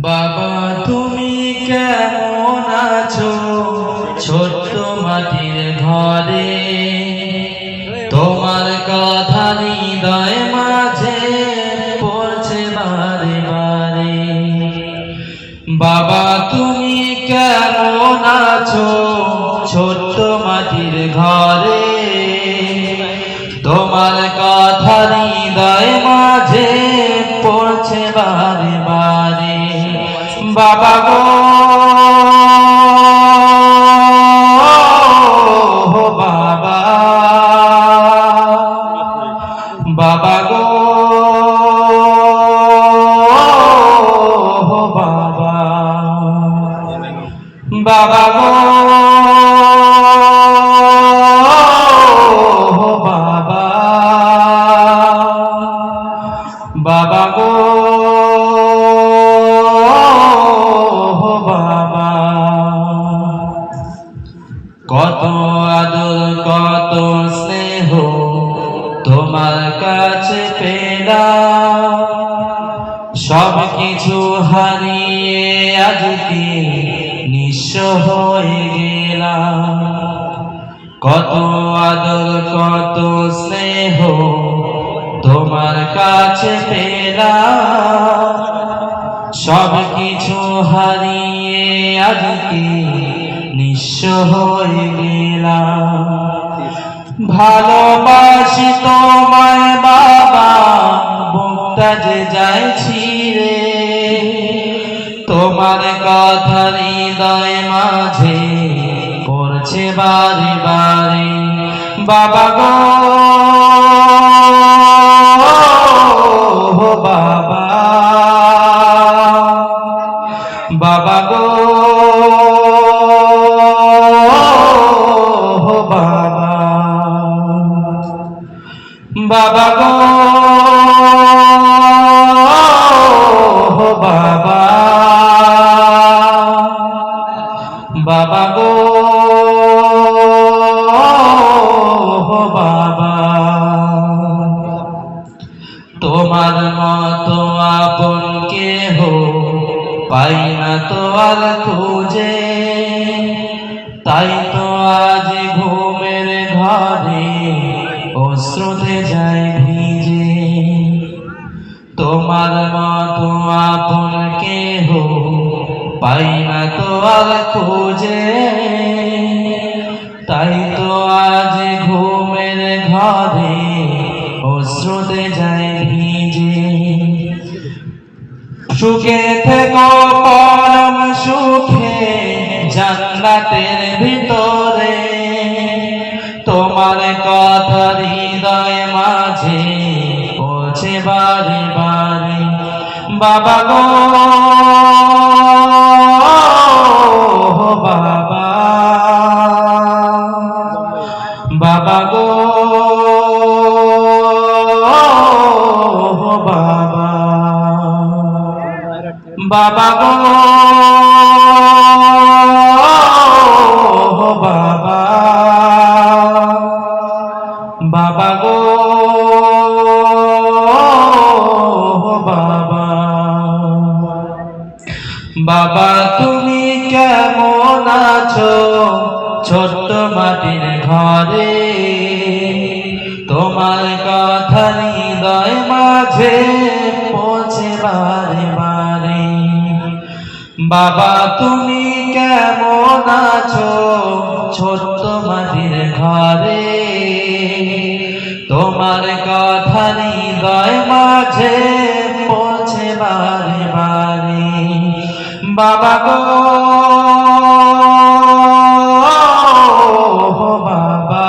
বাবা তুমি কেমন আছো ছোট্ট মাটির ঘরে, তোমার কথা হৃদয় মাঝে পড়ছে বারে বারে। বাবা তুমি কেমন আছো ছোট্ট মাটির ঘরে, তোমার কথা হৃদয় মাঝে পড়ছে বারে বারে। বাবা গো বাবা, বাবা গো বাবা, বাবা গো বাবা, বাবা গো বাবা। কত আদর কত স্নেহ তোমার কাছে পেলাম, সব কিছু হারিয়ে আজকে নিঃস্ব হয়ে গেলাম। কত আদর কত স্নেহ তোমার কাছে পেলাম, সব কিছু হারিয়ে আজকে নিঃস্ব হয়ে গেলাম। ভালোবাসি তোমায় বাবা, বুকটা যে যায় ছিঁড়ে, তোমার কথা হৃদয় মাঝে পড়ছে বারে বারে। বাবা গো বাবা, বাবা গো বাবা, বাবা গো বাবা, বাবা গো বাবা। তোমার মতো আপন কেহ পাই না তো আর খুঁজে, তাই তো আজ ঘুমের ঘরে অশ্রুতে যায় ভিজে। তোমার মতো আপন কেহ পাই না তো আর খুঁজে, তাই তো আজ ঘুমের ঘরে অশ্রুতে যায় ভিজে। সুখে থেকো পরম সুখে জান্নাতের ভিতরে, তোমার কথা হৃদয় মাঝে পৌঁছে বারে বারে। বাবা গো বাবা, বাবা গো বাবা, বাবা গো বাবা, বাবা গো বাবা। বাবা তুমি কেমন আছো ছোট্ট মাটির ঘরে, তোমার কথা হৃদয় মাঝে পৌঁছে বারে বারে। বাবা তুমি কেমন আছো ছোট্ট মাটির ঘরে, তোমার কথা হৃদয় মাঝে পৌঁছে বারে বারে। বাবা গো বাবা,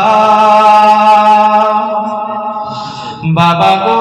বাবা গো